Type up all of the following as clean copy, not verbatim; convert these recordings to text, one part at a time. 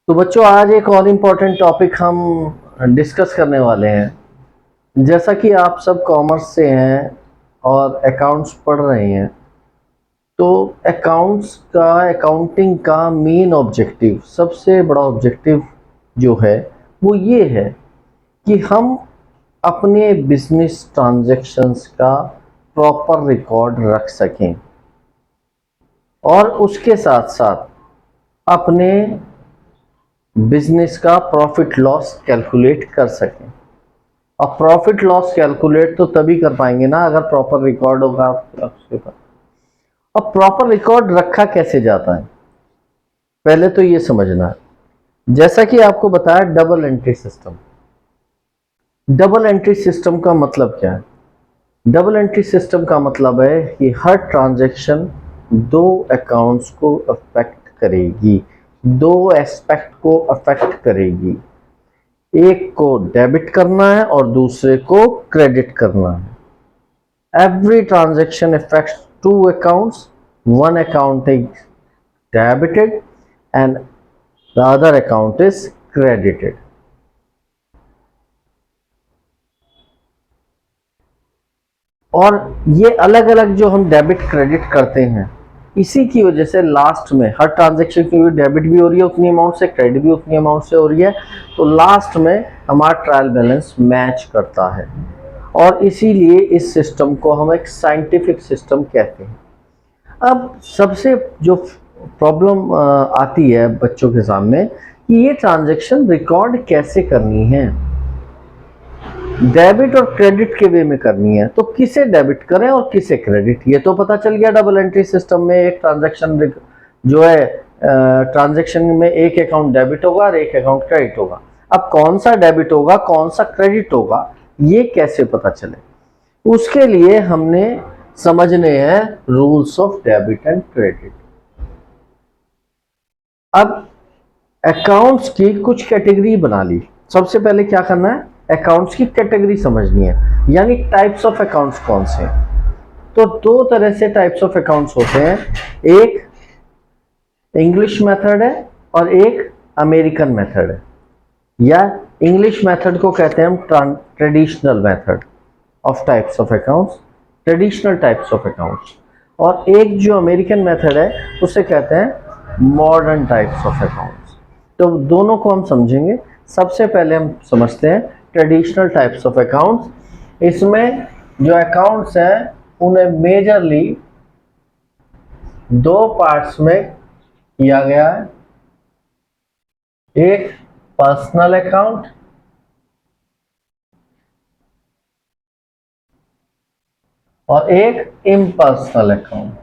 तो बच्चों आज एक और इम्पोर्टेंट टॉपिक हम डिस्कस करने वाले हैं। जैसा कि आप सब कॉमर्स से हैं और अकाउंट्स पढ़ रहे हैं, तो अकाउंटिंग का मेन ऑब्जेक्टिव, सबसे बड़ा ऑब्जेक्टिव जो है वो ये है कि हम अपने बिजनेस ट्रांजैक्शंस का प्रॉपर रिकॉर्ड रख सकें और उसके साथ साथ अपने बिजनेस का प्रॉफिट लॉस कैलकुलेट कर सकें। अब प्रॉफिट लॉस कैलकुलेट तो तभी कर पाएंगे ना अगर प्रॉपर रिकॉर्ड होगा आपके पास। अब प्रॉपर रिकॉर्ड रखा कैसे जाता है, पहले तो ये समझना है। जैसा कि आपको बताया double entry system. Double entry system का मतलब क्या है? डबल एंट्री सिस्टम का मतलब है कि हर ट्रांजैक्शन दो अकाउंट्स को अफेक्ट करेगी, दो एस्पेक्ट को अफेक्ट करेगी। एक को डेबिट करना है और दूसरे को क्रेडिट करना है। Every transaction affects two accounts, one account is debited and the other account is credited. और ये अलग अलग जो हम डेबिट क्रेडिट करते हैं, इसी की वजह से लास्ट में हर ट्रांजैक्शन की डेबिट भी हो रही है उतनी अमाउंट से, क्रेडिट भी उतनी अमाउंट से हो रही है, तो लास्ट में हमारा ट्रायल बैलेंस मैच करता है। और इसीलिए इस सिस्टम को हम एक साइंटिफिक सिस्टम कहते हैं। अब सबसे जो प्रॉब्लम आती है बच्चों के सामने कि ये ट्रांजैक्शन रिकॉर्ड कैसे करनी है। डेबिट और क्रेडिट के वे में करनी है, तो किसे डेबिट करें और किसे क्रेडिट, ये तो पता चल गया। डबल एंट्री सिस्टम में एक ट्रांजैक्शन जो है, ट्रांजैक्शन में एक अकाउंट डेबिट होगा और एक अकाउंट क्रेडिट होगा। अब कौन सा डेबिट होगा कौन सा क्रेडिट होगा ये कैसे पता चले, उसके लिए हमने समझने हैं rules of debit and credit. अब अकाउंट्स की कुछ कैटेगरी बना ली। सबसे पहले क्या करना है, अकाउंट्स की कैटेगरी समझनी है, यानी टाइप्स ऑफ अकाउंट्स कौन से हैं। तो दो तरह से टाइप्स ऑफ अकाउंट्स होते हैं, एक इंग्लिश मेथड है और एक अमेरिकन मेथड है। या इंग्लिश मेथड को कहते हैं हम traditional method of types of accounts, traditional types of accounts. और एक जो अमेरिकन मेथड है उसे कहते हैं मॉडर्न टाइप्स ऑफ अकाउंट्स। तो दोनों को हम समझेंगे। सबसे पहले हम समझते हैं ट्रेडिशनल टाइप्स ऑफ अकाउंट्स। इसमें जो अकाउंट्स हैं उन्हें मेजरली दो पार्ट्स में किया गया है, एक पर्सनल अकाउंट और एक impersonal account.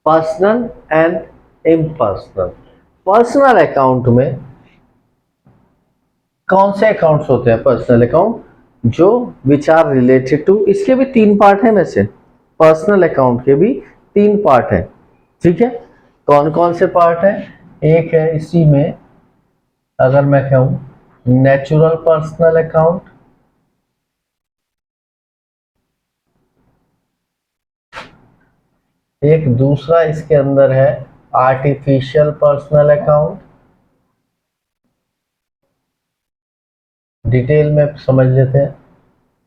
Personal and impersonal. Personal account में कौन से अकाउंट्स होते हैं? पर्सनल अकाउंट जो विच आर रिलेटेड टू, इसके भी तीन पार्ट हैं वैसे, पर्सनल अकाउंट के भी तीन पार्ट हैं, ठीक है। कौन कौन से पार्ट हैं? एक है इसी में, अगर मैं कहूं नेचुरल पर्सनल अकाउंट, एक दूसरा इसके अंदर है आर्टिफिशियल पर्सनल अकाउंट। डिटेल में समझ लेते हैं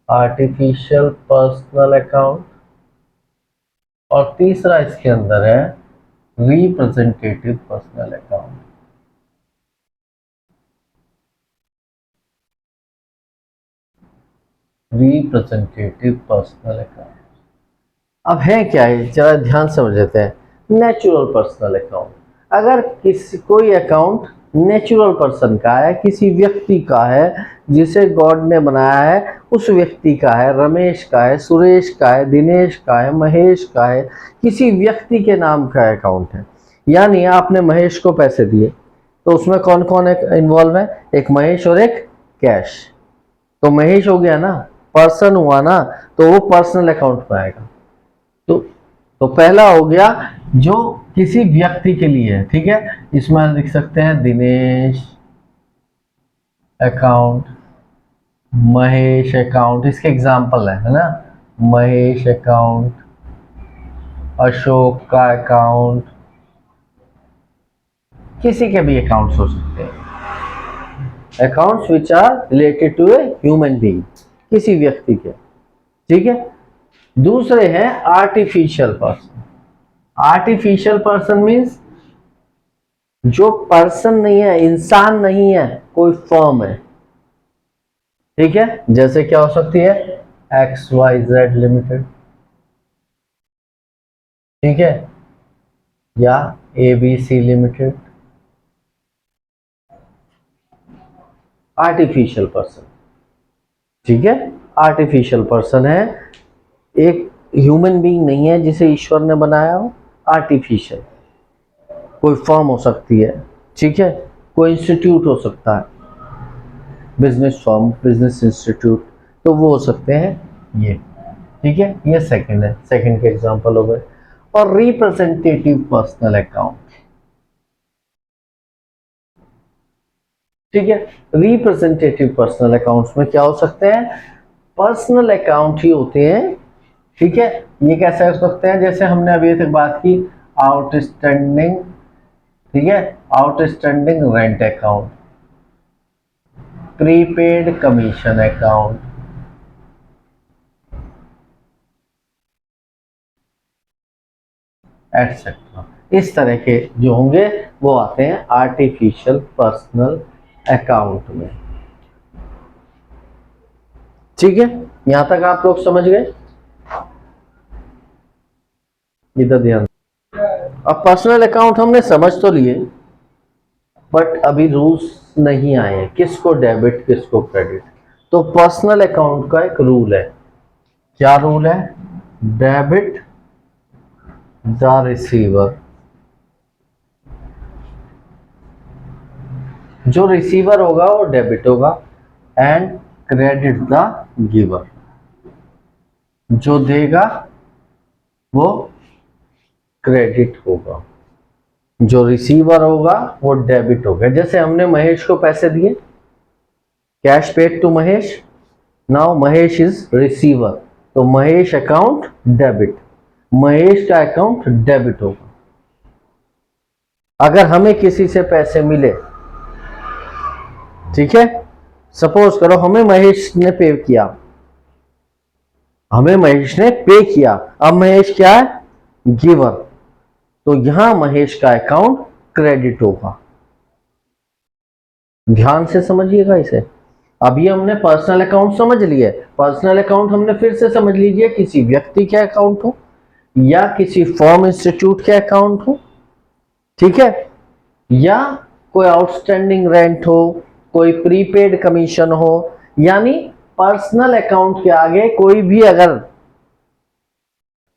आर्टिफिशियल पर्सनल अकाउंट। और तीसरा इसके अंदर है representative personal account. Representative personal account अब है क्या है, जरा ध्यान समझ लेते हैं। नेचुरल पर्सनल अकाउंट, अगर किसी कोई अकाउंट नेचुरल पर्सन का है, किसी व्यक्ति का है जिसे गॉड ने बनाया है, उस व्यक्ति का है, रमेश का है, सुरेश का है, दिनेश का है, महेश का है, किसी व्यक्ति के नाम का अकाउंट है। यानी आपने महेश को पैसे दिए, तो उसमें कौन कौन इन्वॉल्व है? एक महेश और एक कैश। तो महेश हो गया ना, पर्सन हुआ ना, तो वो पर्सनल अकाउंट में आएगा। तो तो पहला हो गया जो किसी व्यक्ति के लिए है, ठीक है। इसमें लिख सकते हैं दिनेश अकाउंट, महेश अकाउंट, इसके एग्जाम्पल है ना, महेश अकाउंट, अशोक का अकाउंट, किसी के भी अकाउंट्स हो सकते हैं, accounts which are related to a human being, किसी व्यक्ति के। ठीक है। दूसरे हैं artificial person. Artificial person means जो पर्सन नहीं है, इंसान नहीं है, कोई फॉर्म है। ठीक है। जैसे क्या हो सकती है, XYZ लिमिटेड, ठीक है, या ABC लिमिटेड, आर्टिफिशियल पर्सन। ठीक है। आर्टिफिशियल पर्सन है, एक ह्यूमन बीइंग नहीं है जिसे ईश्वर ने बनाया हो, आर्टिफिशियल। कोई फॉर्म हो सकती है, ठीक है, कोई इंस्टीट्यूट हो सकता है, बिजनेस फॉर्म, बिजनेस इंस्टीट्यूट, तो वो हो सकते हैं ये। ठीक है। ये सेकंड है, सेकंड के एग्जांपल हो गए। और रिप्रेजेंटेटिव पर्सनल अकाउंट, ठीक है। रिप्रेजेंटेटिव पर्सनल अकाउंट्स में क्या हो सकते हैं, पर्सनल अकाउंट ही होते हैं। ठीक है। ये कैसे हो सकते हैं, जैसे हमने अभी तक बात की आउटस्टैंडिंग, ठीक है, outstanding rent account, prepaid commission account, etcetera. इस तरह के जो होंगे वो आते हैं आर्टिफिशियल पर्सनल अकाउंट में। ठीक है। यहां तक आप लोग समझ गए, इधर ध्यान। अब पर्सनल अकाउंट हमने समझ तो लिए, बट अभी रूल्स नहीं आए हैं, किसको डेबिट किसको क्रेडिट। तो पर्सनल अकाउंट का एक रूल है। क्या रूल है, डेबिट द रिसीवर, जो रिसीवर होगा वो डेबिट होगा, एंड क्रेडिट द गिवर, जो देगा वो क्रेडिट होगा, जो रिसीवर होगा वो डेबिट होगा। जैसे हमने महेश को पैसे दिए, cash paid to Mahesh, now Mahesh is receiver, तो महेश अकाउंट डेबिट, महेश का अकाउंट डेबिट होगा। अगर हमें किसी से पैसे मिले, ठीक है, सपोज करो हमें महेश ने पे किया, हमें महेश ने पे किया, अब महेश क्या है, गिवर, तो यहां महेश का अकाउंट क्रेडिट होगा। ध्यान से समझिएगा इसे। अभी हमने पर्सनल अकाउंट समझ लिए, पर्सनल अकाउंट हमने फिर से समझ लीजिए, किसी व्यक्ति के अकाउंट हो या किसी फॉर्म इंस्टीट्यूट के अकाउंट हो, ठीक है, या कोई आउटस्टैंडिंग रेंट हो, कोई प्रीपेड कमीशन हो, यानी पर्सनल अकाउंट के आगे कोई भी अगर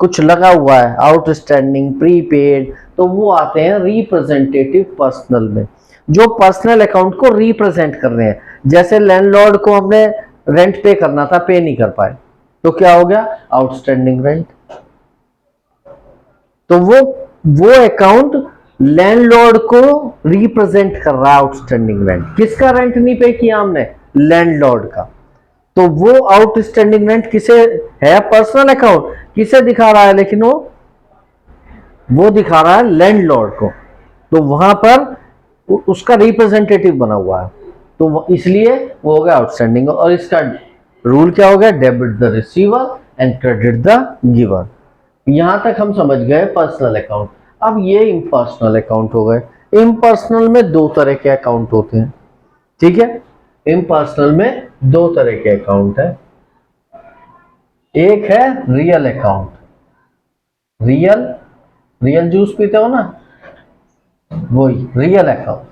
कुछ लगा हुआ है, आउटस्टैंडिंग, प्रीपेड, तो वो आते हैं रिप्रेजेंटेटिव पर्सनल में, जो पर्सनल अकाउंट को रिप्रेजेंट कर रहे हैं। जैसे लैंडलॉर्ड को हमने रेंट पे करना था, पे नहीं कर पाए, तो क्या हो गया, आउटस्टैंडिंग रेंट। तो वो अकाउंट लैंडलॉर्ड को रिप्रेजेंट कर रहा है, आउटस्टैंडिंग रेंट। किसका रेंट नहीं पे किया हमने, लैंडलॉर्ड का, तो वो आउटस्टैंडिंग रेंट किसे है, पर्सनल अकाउंट किसे दिखा रहा है, लेकिन वो दिखा रहा है लैंडलॉर्ड को, तो वहां पर उसका रिप्रेजेंटेटिव बना हुआ है, तो इसलिए वो हो गया आउटस्टैंडिंग। और इसका रूल क्या हो गया, debit the receiver and credit the giver. यहां तक हम समझ गए पर्सनल अकाउंट। अब ये इम्पर्सनल अकाउंट हो गए। इम्पर्सनल में दो तरह के अकाउंट होते हैं, ठीक है, इम्पर्सनल में दो तरह के अकाउंट है। एक है real account, real, real juice पीते हो ना, वही रियल अकाउंट।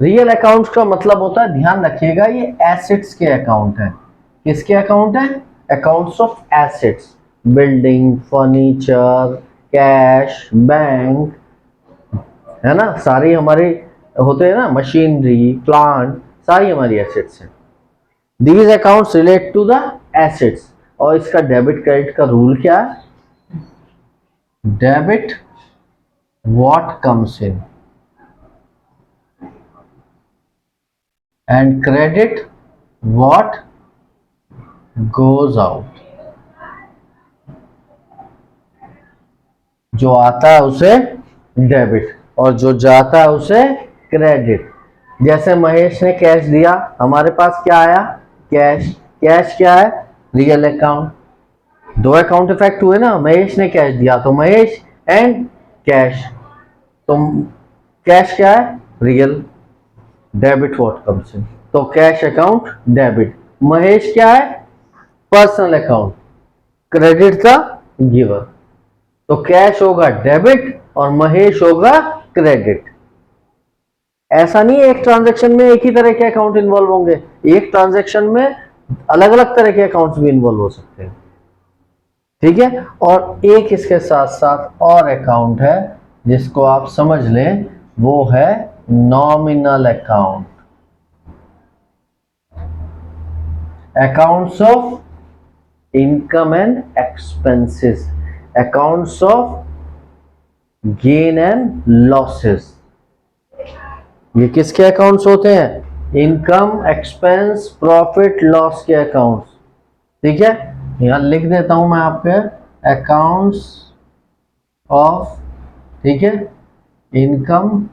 रियल अकाउंट का मतलब होता है, ध्यान रखिएगा, ये एसेट्स के अकाउंट है। किसके अकाउंट है, accounts of assets, building, furniture, cash, bank, है ना, सारी हमारे होते हैं ना, मशीनरी, प्लांट, सारी हमारी एसेट्स हैं। These accounts relate to the assets. और इसका डेबिट क्रेडिट का रूल क्या है, debit what comes in and credit what goes out. जो आता है उसे डेबिट और जो जाता है उसे क्रेडिट। जैसे महेश ने कैश दिया, हमारे पास क्या आया, कैश। कैश क्या है, रियल अकाउंट। दो अकाउंट इफेक्ट हुए ना, महेश ने कैश दिया तो महेश एंड कैश, तो कैश क्या है, रियल, डेबिट व्हाट कम्स इन, तो कैश अकाउंट डेबिट। महेश क्या है, पर्सनल अकाउंट, क्रेडिट का गिवर, तो कैश होगा डेबिट और महेश होगा क्रेडिट। ऐसा नहीं है एक ट्रांजैक्शन में एक ही तरह के अकाउंट इन्वॉल्व होंगे, एक ट्रांजैक्शन में अलग अलग तरह के अकाउंट्स भी इन्वॉल्व हो सकते हैं, ठीक है। और एक इसके साथ साथ और अकाउंट है जिसको आप समझ लें, वो है nominal account. Accounts of income and expenses, accounts of gain and losses. ये किसके अकाउंट्स होते हैं, इनकम, एक्सपेंस, प्रॉफिट, लॉस के अकाउंट्स, ठीक है। यहां लिख देता हूं मैं आपके, अकाउंट्स ऑफ, ठीक है, इनकम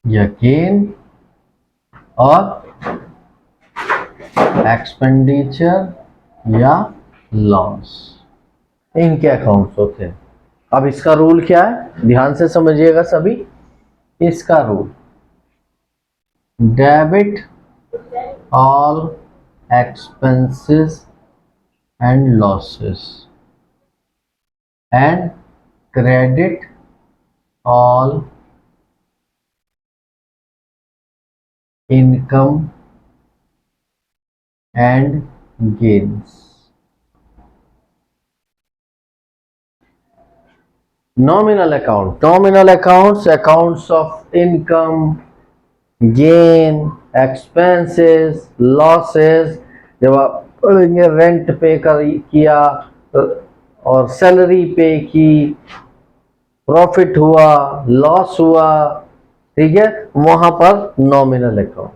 या गेन और एक्सपेंडिचर या लॉस, इनके अकाउंट्स होते हैं। अब इसका रूल क्या है, ध्यान से समझिएगा सभी। इसका rule, debit all expenses and losses and credit all income and gains. Nominal account, nominal accounts, accounts of income, gain, expenses, losses। जब आप पढ़ेंगे रेंट पे किया और सैलरी पे की, प्रॉफिट हुआ, लॉस हुआ, ठीक है, वहां पर नॉमिनल अकाउंट,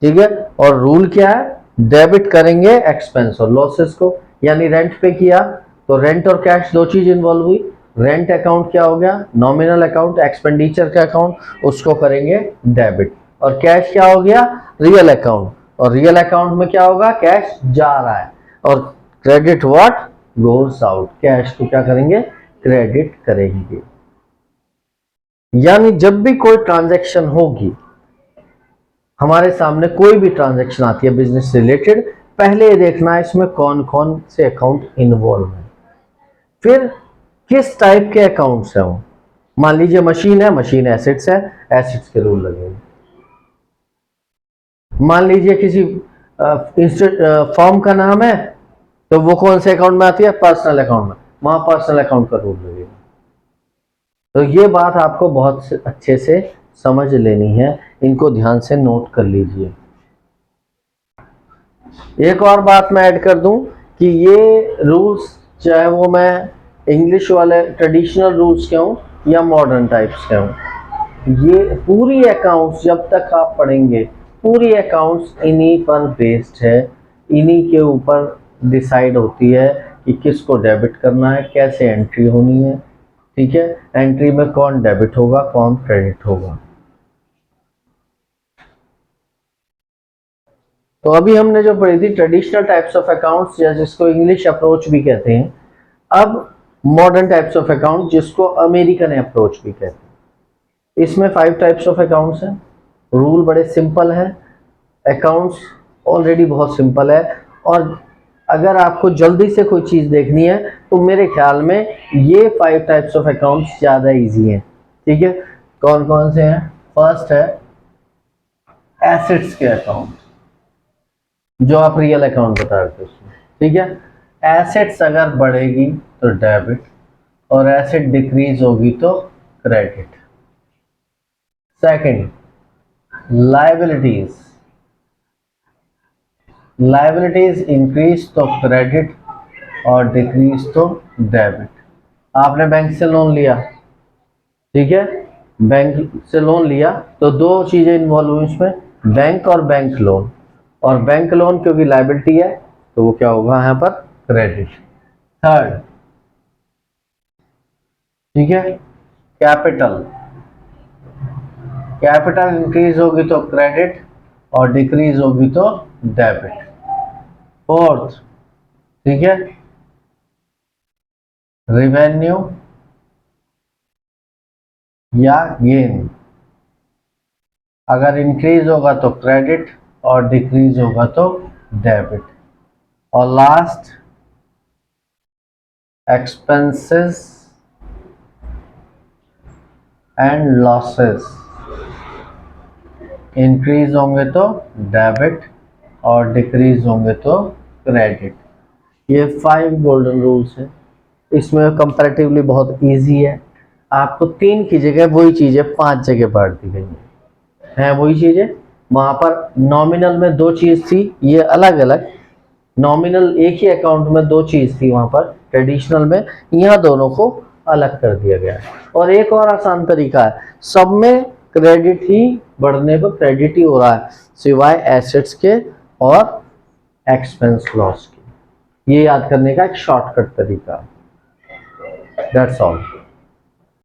ठीक है। और रूल क्या है, डेबिट करेंगे एक्सपेंस और लॉसेस को, यानी रेंट पे किया तो रेंट और कैश दो चीज इन्वॉल्व हुई, रेंट अकाउंट क्या हो गया, नॉमिनल अकाउंट, एक्सपेंडिचर का अकाउंट, उसको करेंगे डेबिट, और कैश क्या हो गया, रियल अकाउंट, और रियल अकाउंट में क्या होगा, कैश जा रहा है, और credit what goes out, cash को क्या करेंगे, क्रेडिट करेंगे। यानी जब भी कोई ट्रांजैक्शन होगी, हमारे सामने कोई भी ट्रांजैक्शन आती है बिजनेस रिलेटेड, पहले ये देखना है इसमें कौन कौन से अकाउंट इन्वॉल्व है, फिर किस टाइप के अकाउंट्स हैं वो। मान लीजिए मशीन है, मशीन एसेट्स है, एसेट्स के रूल लगेंगे। मान लीजिए किसी फॉर्म का नाम है, तो वो कौन से अकाउंट में आती है, पर्सनल अकाउंट में, वहां पर्सनल अकाउंट का रूल लगेगा। तो ये बात आपको बहुत अच्छे से समझ लेनी है, इनको ध्यान से नोट कर लीजिए। एक और बात मैं ऐड कर दूं कि ये रूल्स, चाहे वो मैं इंग्लिश वाले ट्रेडिशनल रूल्स के हों या मॉडर्न टाइप्स के हों, ये पूरी अकाउंट्स जब तक आप पढ़ेंगे, पूरी अकाउंट्स इन्हीं पर बेस्ड है, इन्हीं के ऊपर डिसाइड होती है कि किसको डेबिट करना है, कैसे एंट्री होनी है, ठीक है, एंट्री में कौन डेबिट होगा, कौन क्रेडिट होगा। तो अभी हमने जो पढ़ी थी ट्रेडिशनल टाइप्स ऑफ अकाउंट्स, या जिसको इंग्लिश अप्रोच भी कहते हैं, अब मॉडर्न टाइप्स ऑफ अकाउंट जिसको अमेरिकन अप्रोच भी कहते हैं। इसमें 5 टाइप्स ऑफ अकाउंट्स हैं, रूल बड़े सिंपल है, अकाउंट्स ऑलरेडी बहुत सिंपल है, और अगर आपको जल्दी से कोई चीज़ देखनी है तो मेरे ख्याल में ये 5 टाइप्स ऑफ अकाउंट्स ज़्यादा इजी हैं, ठीक है। कौन कौन से हैं, फर्स्ट है एसेट्स के अकाउंट, जो आप रियल अकाउंट बता रहे थे उसमें, ठीक है। एसेट्स अगर बढ़ेगी तो डेबिट, और एसेट डिक्रीज होगी तो credit. Second, liabilities, liabilities increase तो क्रेडिट और डिक्रीज तो डेबिट। आपने बैंक से लोन लिया, ठीक है, बैंक से लोन लिया तो दो चीजें इन्वॉल्व हुई इसमें, बैंक और बैंक लोन, और बैंक लोन क्योंकि लायबिलिटी है तो वो क्या होगा यहाँ पर, क्रेडिट। थर्ड, ठीक है, कैपिटल, कैपिटल इंक्रीज होगी तो क्रेडिट और डिक्रीज होगी तो डेबिट। फोर्थ, ठीक है, रिवेन्यू या गेन, अगर इंक्रीज होगा तो क्रेडिट और डिक्रीज होगा तो डेबिट। और last, expenses and losses, increase होंगे तो डेबिट और डिक्रीज होंगे तो क्रेडिट। ये 5 गोल्डन रूल्स हैं। इसमें कंपैरेटिवली बहुत इजी है, आपको 3 की जगह वही चीजें 5 जगह बांट दी गई हैं वही चीजें। वहां पर नॉमिनल में 2 चीज थी, ये अलग अलग, नॉमिनल एक ही अकाउंट में 2 चीज थी वहां पर ट्रेडिशनल में, यहाँ दोनों को अलग कर दिया गया है। और एक और आसान तरीका है, सब में क्रेडिट ही बढ़ने पर क्रेडिट ही हो रहा है सिवाय एसेट्स के और एक्सपेंस लॉस के। ये याद करने का एक शॉर्टकट तरीका। That's all.